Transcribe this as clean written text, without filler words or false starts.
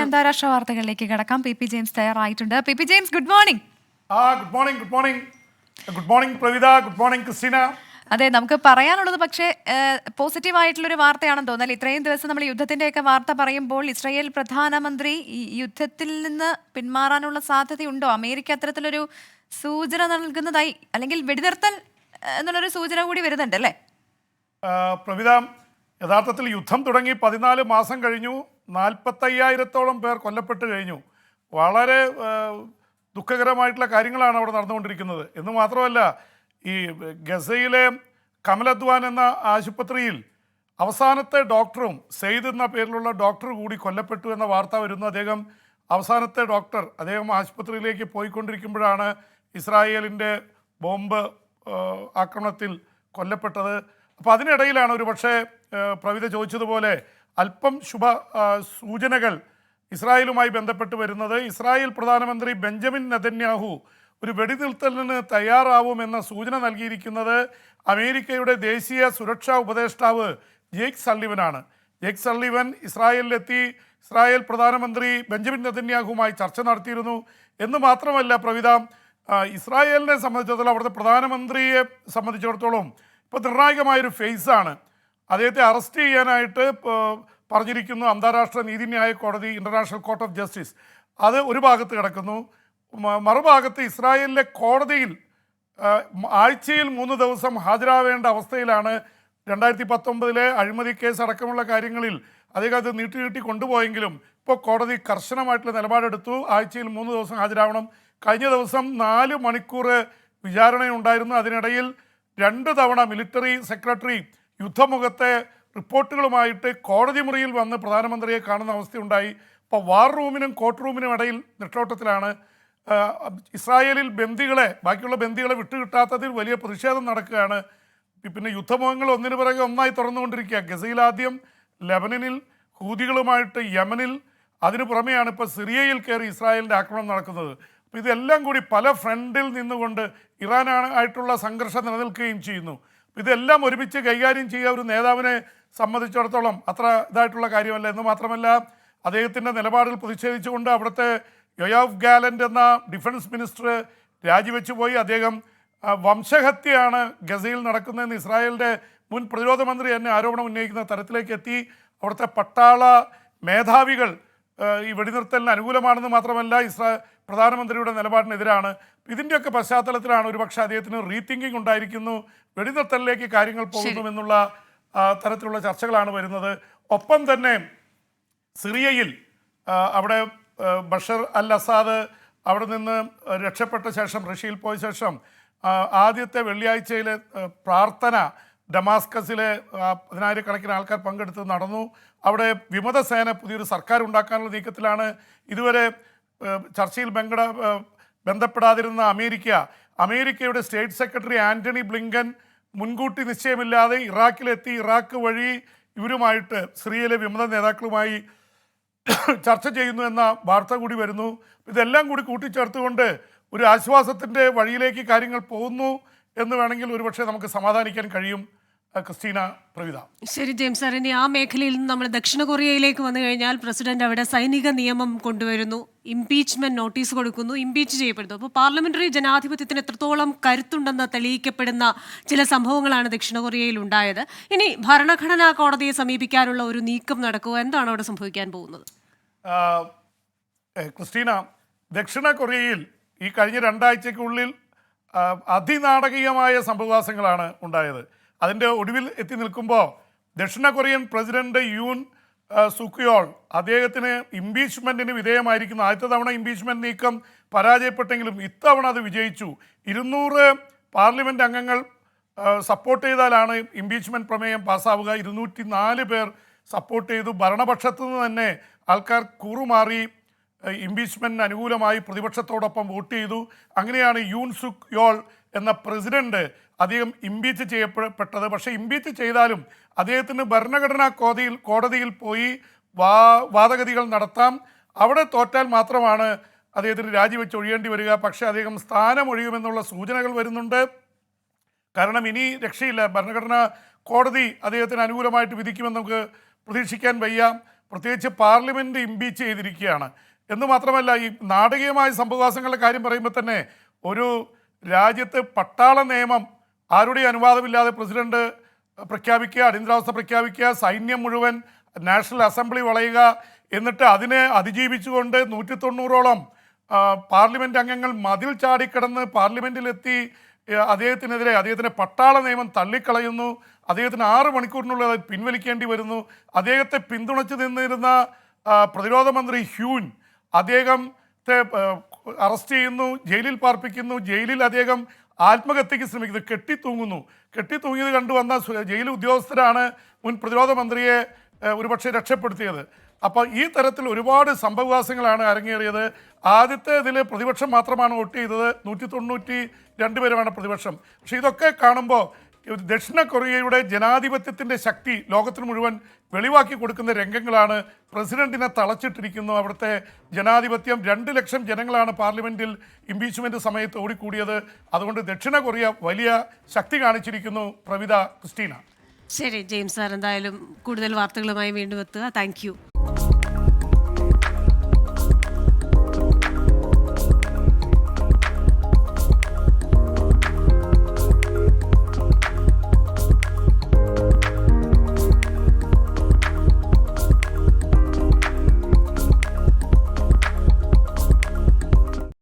അന്താരാഷ്ട്ര വാർത്തകളിലേക്ക് കടക്കാം. പി പി ജെയിംസ് തയ്യാറായിട്ടുണ്ട്. P P James, good morning. Good morning Pravitha, good morning Christina. അതെ, നമുക്ക് പറയാനുള്ളത് പക്ഷേ പോസിറ്റീവ് ആയിട്ടുള്ളൊരു വാർത്തയാണെന്ന് തോന്നുന്നത്. ഇത്രയും ദിവസം നമ്മൾ യുദ്ധത്തിൻ്റെയൊക്കെ വാർത്ത പറയുമ്പോൾ ഇസ്രായേൽ പ്രധാനമന്ത്രി ഈ യുദ്ധത്തിൽ നിന്ന് പിന്മാറാനുള്ള സാധ്യതയുണ്ടോ? അമേരിക്ക അത്തരത്തിലൊരു സൂചന നൽകുന്നതായി, അല്ലെങ്കിൽ വെടിനിർത്തൽ എന്നുള്ളൊരു സൂചന കൂടി വരുന്നുണ്ട് അല്ലേ? പ്രവിത, യഥാർത്ഥത്തിൽ യുദ്ധം തുടങ്ങി 14 മാസം കഴിഞ്ഞു. 45,000-ഓളം പേർ കൊല്ലപ്പെട്ട് കഴിഞ്ഞു. വളരെ ദുഃഖകരമായിട്ടുള്ള കാര്യങ്ങളാണ് അവിടെ നടന്നുകൊണ്ടിരിക്കുന്നത്. എന്ന് മാത്രമല്ല, ഈ ഗസയിലെ കമൽ അദ്വാൻ എന്ന ആശുപത്രിയിൽ അവസാനത്തെ ഡോക്ടറും സെയ്ദ് എന്ന പേരിലുള്ള ഡോക്ടർ കൂടി കൊല്ലപ്പെട്ടു എന്ന വാർത്ത വരുന്നു. അദ്ദേഹം അവസാനത്തെ ഡോക്ടർ, അദ്ദേഹം ആശുപത്രിയിലേക്ക് പോയിക്കൊണ്ടിരിക്കുമ്പോഴാണ് ഇസ്രായേലിൻ്റെ ബോംബ് ആക്രമണത്തിൽ കൊല്ലപ്പെട്ടത്. അപ്പോൾ അതിനിടയിലാണ് ഒരു പക്ഷേ പ്രവിത ചോദിച്ചതുപോലെ അല്പം സൂചനകൾ ഇസ്രായേലുമായി ബന്ധപ്പെട്ട് വരുന്നത്. ഇസ്രായേൽ പ്രധാനമന്ത്രി ബെഞ്ചമിൻ നെതന്യാഹു ഒരു വെടിനിർത്തലിന് തയ്യാറാവുമെന്ന സൂചന നൽകിയിരിക്കുന്നത് അമേരിക്കയുടെ ദേശീയ സുരക്ഷാ ഉപദേഷ്ടാവ് ജേക്ക് സള്ളിവനാണ്. ജേക്ക് സള്ളിവൻ ഇസ്രായേലിലെത്തി ഇസ്രായേൽ പ്രധാനമന്ത്രി ബെഞ്ചമിൻ നെതന്യാഹുവുമായി ചർച്ച നടത്തിയിരുന്നു. എന്ന് മാത്രമല്ല പ്രവിത, ഇസ്രായേലിനെ സംബന്ധിച്ചിടത്തോളം, അവിടുത്തെ പ്രധാനമന്ത്രിയെ സംബന്ധിച്ചിടത്തോളം ഇപ്പോൾ നിർണായകമായൊരു ഫേസാണ്. അദ്ദേഹത്തെ അറസ്റ്റ് ചെയ്യാനായിട്ട് പറഞ്ഞിരിക്കുന്നു അന്താരാഷ്ട്ര നീതിന്യായ കോടതി, ഇൻ്റർനാഷണൽ കോർട്ട് ഓഫ് ജസ്റ്റിസ്. അത് ഒരു ഭാഗത്ത് കിടക്കുന്നു. മറുഭാഗത്ത് ഇസ്രായേലിലെ കോടതിയിൽ ആഴ്ചയിൽ 3 ദിവസം ഹാജരാവേണ്ട അവസ്ഥയിലാണ്. 2019 അഴിമതി കേസ് അടക്കമുള്ള കാര്യങ്ങളിൽ അദ്ദേഹം അത് നീട്ടി കൊണ്ടുപോയെങ്കിലും ഇപ്പോൾ കോടതി കർശനമായിട്ടുള്ള നിലപാടെടുത്തു. ആഴ്ചയിൽ 3 ദിവസം ഹാജരാവണം. കഴിഞ്ഞ ദിവസം 4 മണിക്കൂർ വിചാരണയുണ്ടായിരുന്നു. അതിനിടയിൽ 2 തവണ മിലിറ്ററി സെക്രട്ടറി യുദ്ധമുഖത്തെ റിപ്പോർട്ടുകളുമായിട്ട് കോടതി മുറിയിൽ വന്ന് പ്രധാനമന്ത്രിയെ കാണുന്ന അവസ്ഥയുണ്ടായി. ഇപ്പോൾ വാർ റൂമിനും കോർട്ട് റൂമിനും ഇടയിൽ നെട്ടോട്ടത്തിലാണ്. ഇസ്രായേലിൽ ബാക്കിയുള്ള ബന്ദികളെ വിട്ടുകിട്ടാത്തതിൽ വലിയ പ്രതിഷേധം നടക്കുകയാണ്. പിന്നെ യുദ്ധമുഖങ്ങൾ ഒന്നിനു പിറകെ ഒന്നായി തുറന്നുകൊണ്ടിരിക്കുക. ഗസയിൽ ആദ്യം, ലെബനനിൽ, ഹൂതികളുമായിട്ട് യമനിൽ, അതിനു പുറമെയാണ് ഇപ്പോൾ സിറിയയിൽ കയറി ഇസ്രായേലിൻ്റെ ആക്രമണം നടക്കുന്നത്. അപ്പോൾ ഇതെല്ലാം കൂടി പല ഫ്രണ്ടിൽ നിന്നുകൊണ്ട് ഇറാനായിട്ടുള്ള സംഘർഷം നിലനിൽക്കുകയും ചെയ്യുന്നു. ഇതെല്ലാം ഒരുമിച്ച് കൈകാര്യം ചെയ്യുക ഒരു നേതാവിനെ സംബന്ധിച്ചിടത്തോളം അത്ര ഇതായിട്ടുള്ള കാര്യമല്ല. എന്ന് മാത്രമല്ല, അദ്ദേഹത്തിൻ്റെ നിലപാടിൽ പ്രതിഷേധിച്ചുകൊണ്ട് അവിടുത്തെ യോയാവ് ഗാലൻ്റ് എന്ന ഡിഫൻസ് മിനിസ്റ്റർ രാജിവെച്ചു പോയി. അദ്ദേഹം വംശഹത്യയാണ് ഗസയിൽ നടക്കുന്നതെന്ന് ഇസ്രായേലിൻ്റെ മുൻ പ്രതിരോധ മന്ത്രി തന്നെ ആരോപണം ഉന്നയിക്കുന്ന തരത്തിലേക്ക് എത്തി. അവിടുത്തെ പട്ടാള മേധാവികൾ ഈ വെടിനിർത്തലിന് അനുകൂലമാണെന്ന് മാത്രമല്ല, പ്രധാനമന്ത്രിയുടെ നിലപാടിനെതിരാണ്. ഇതിൻ്റെയൊക്കെ പശ്ചാത്തലത്തിലാണ് ഒരുപക്ഷെ അദ്ദേഹത്തിന് റീതിങ്കിങ് ഉണ്ടായിരിക്കുന്നു, വെടിനിർത്തലിലേക്ക് കാര്യങ്ങൾ പോകുന്നുമെന്നുള്ള തരത്തിലുള്ള ചർച്ചകളാണ് വരുന്നത്. ഒപ്പം തന്നെ സിറിയയിൽ അവിടെ ബഷർ അൽ അസാദ് അവിടെ നിന്ന് രക്ഷപ്പെട്ട ശേഷം, റഷ്യയിൽ പോയ ശേഷം ആദ്യത്തെ വെള്ളിയാഴ്ചയിലെ പ്രാർത്ഥന ഡമാസ്കസിലെ 10,000-കണക്കിന് ആൾക്കാർ പങ്കെടുത്ത് നടന്നു. അവിടെ വിമതസേന പുതിയൊരു സർക്കാർ ഉണ്ടാക്കാനുള്ള നീക്കത്തിലാണ്. ഇതുവരെ ചർച്ചയിൽ ബന്ധപ്പെടാതിരുന്ന അമേരിക്കയുടെ സ്റ്റേറ്റ് സെക്രട്ടറി ആൻ്റണി ബ്ലിങ്കൻ മുൻകൂട്ടി നിശ്ചയമില്ലാതെ ഇറാഖിലെത്തി ഇറാഖ് വഴി ഇവരുമായിട്ട്, സിറിയയിലെ വിമത നേതാക്കളുമായി ചർച്ച ചെയ്യുന്നു എന്ന വാർത്ത കൂടി വരുന്നു. ഇതെല്ലാം കൂടി കൂട്ടിച്ചേർത്തുകൊണ്ട് ഒരു ആശ്വാസത്തിൻ്റെ വഴിയിലേക്ക് കാര്യങ്ങൾ പോകുന്നു എന്ന് വേണമെങ്കിൽ ഒരുപക്ഷെ നമുക്ക് സമാധാനിക്കാൻ കഴിയും. ക്രിസ്റ്റീന, പ്രവിത. ശരി ജെയിംസ് സാർ, ഇനി ആ മേഖലയിൽ നിന്ന് നമ്മൾ ദക്ഷിണ കൊറിയയിലേക്ക് വന്നു കഴിഞ്ഞാൽ പ്രസിഡന്റ് അവിടെ സൈനിക നിയമം കൊണ്ടുവരുന്നു, ഇംപീച്ച്മെന്റ് നോട്ടീസ് കൊടുക്കുന്നു, ഇംപീച്ച് ചെയ്യപ്പെടുന്നു. അപ്പോൾ പാർലമെന്ററി ജനാധിപത്യത്തിന് എത്രത്തോളം കരുത്തുണ്ടെന്ന് തെളിയിക്കപ്പെടുന്ന ചില സംഭവങ്ങളാണ് ദക്ഷിണ കൊറിയയിൽ ഉണ്ടായത്. ഇനി ഭരണഘടനാ കോടതിയെ സമീപിക്കാനുള്ള ഒരു നീക്കം നടക്കുക, എന്താണ് അവിടെ സംഭവിക്കാൻ പോകുന്നത്? ക്രിസ്റ്റീന, ദക്ഷിണ കൊറിയയിൽ ഈ കഴിഞ്ഞ 2 ആഴ്ചയ്ക്കുള്ളിൽ അതിനാടകീയമായ സംഭവവികാസങ്ങളാണ് ഉണ്ടായത്. അതിൻ്റെ ഒടുവിൽ എത്തി നിൽക്കുമ്പോൾ ദക്ഷിണ കൊറിയൻ പ്രസിഡന്റ് യൂൻ സുക്യോൾ അദ്ദേഹത്തിന് ഇംപീച്ച്മെൻറ്റിന് വിധേയമായിരിക്കുന്നു. ആദ്യത്തെ തവണ ഇംപീച്ച്മെൻറ്റ് നീക്കം പരാജയപ്പെട്ടെങ്കിലും ഇത്തവണ അത് വിജയിച്ചു. 200 പാർലമെൻറ്റ് അംഗങ്ങൾ സപ്പോർട്ട് ചെയ്താലാണ് ഇംപീച്ച്മെൻറ്റ് പ്രമേയം പാസ്സാവുക. 204 പേർ സപ്പോർട്ട് ചെയ്തു. ഭരണപക്ഷത്തു നിന്ന് തന്നെ ആൾക്കാർ കൂറുമാറി ഇംപീച്ച്മെൻറ്റിന് അനുകൂലമായി പ്രതിപക്ഷത്തോടൊപ്പം വോട്ട് ചെയ്തു. അങ്ങനെയാണ് യൂൻ സുക് യോൾ എന്ന പ്രസിഡന്റ് അദ്ദേഹം ഇംപീച്ച് ചെയ്യപ്പെട്ടത്. പക്ഷേ ഇംപീച്ച് ചെയ്താലും അദ്ദേഹത്തിന് ഭരണഘടനാ കോടതിയിൽ പോയി വാദഗതികൾ നടത്താം. അവിടെ തോറ്റാൽ മാത്രമാണ് അദ്ദേഹത്തിന് രാജിവെച്ച് ഒഴിയേണ്ടി വരിക. പക്ഷേ അദ്ദേഹം സ്ഥാനമൊഴിയുമെന്നുള്ള സൂചനകൾ വരുന്നുണ്ട്. കാരണം ഇനി രക്ഷയില്ല. ഭരണഘടനാ കോടതി അദ്ദേഹത്തിന് അനുകൂലമായിട്ട് വിധിക്കുമെന്ന് നമുക്ക് പ്രതീക്ഷിക്കാൻ വയ്യ. പ്രത്യേകിച്ച് പാർലമെൻറ്റ് ഇംപീച്ച് ചെയ്തിരിക്കുകയാണ്. എന്ന് മാത്രമല്ല, ഈ നാടകീയമായ സംഭവവാസങ്ങളുടെ കാര്യം പറയുമ്പോൾ തന്നെ ഒരു രാജ്യത്ത് പട്ടാള നിയമം ആരുടെയും അനുവാദമില്ലാതെ പ്രസിഡന്റ് പ്രഖ്യാപിക്കുക, അടിയന്തരാവസ്ഥ പ്രഖ്യാപിക്കുക, സൈന്യം മുഴുവൻ നാഷണൽ അസംബ്ലി വളയുക, എന്നിട്ട് അതിനെ അതിജീവിച്ചുകൊണ്ട് 190ഓളം പാർലമെൻറ്റ് അംഗങ്ങൾ മതിൽ ചാടിക്കിടന്ന് പാർലമെൻറ്റിലെത്തി അദ്ദേഹത്തിൻ്റെ പട്ടാള നിയമം തള്ളിക്കളയുന്നു. അദ്ദേഹത്തിന് 6 മണിക്കൂറിനുള്ളിൽ അത് പിൻവലിക്കേണ്ടി വരുന്നു. അദ്ദേഹത്തെ പിന്തുണച്ച് നിന്നിരുന്ന പ്രതിരോധ മന്ത്രി ഹ്യൂൻ അദ്ദേഹത്തെ അറസ്റ്റ് ചെയ്യുന്നു, ജയിലിൽ പാർപ്പിക്കുന്നു. ജയിലിൽ അദ്ദേഹം ആത്മഹത്യക്ക് ശ്രമിക്കുന്നത്, കെട്ടിത്തൂങ്ങിയത് കണ്ടുവന്ന ജയിൽ ഉദ്യോഗസ്ഥരാണ് മുൻ പ്രതിരോധ മന്ത്രിയെ ഒരുപക്ഷെ രക്ഷപ്പെടുത്തിയത്. അപ്പോൾ ഈ തരത്തിൽ ഒരുപാട് സംഭവവികാസങ്ങളാണ് അരങ്ങേറിയത്. ആദ്യത്തെ ഇതിൽ പ്രതിപക്ഷം മാത്രമാണ് വോട്ട് ചെയ്തത്, 192 പേരുമാണ് പ്രതിപക്ഷം. പക്ഷേ ഇതൊക്കെ കാണുമ്പോൾ ദക്ഷിണ കൊറിയയുടെ ജനാധിപത്യത്തിൻ്റെ ശക്തി ലോകത്തിന് മുഴുവൻ വെളിവാക്കി കൊടുക്കുന്ന രംഗങ്ങളാണ്. പ്രസിഡന്റിനെ തളച്ചിട്ടിരിക്കുന്നു അവിടുത്തെ ജനാധിപത്യം. 2 ലക്ഷം ജനങ്ങളാണ് പാർലമെൻറ്റിൽ ഇംപീച്ച്മെൻറ്റ് സമയത്ത് ഓടിക്കൂടിയത്. അതുകൊണ്ട് ദക്ഷിണ കൊറിയ വലിയ ശക്തി കാണിച്ചിരിക്കുന്നു. പ്രവിത, ക്രിസ്റ്റീന. ശരി ജെയിംസ് സാർ, എന്തായാലും കൂടുതൽ വാർത്തകളുമായി വീണ്ടും എത്തുക. Thank you.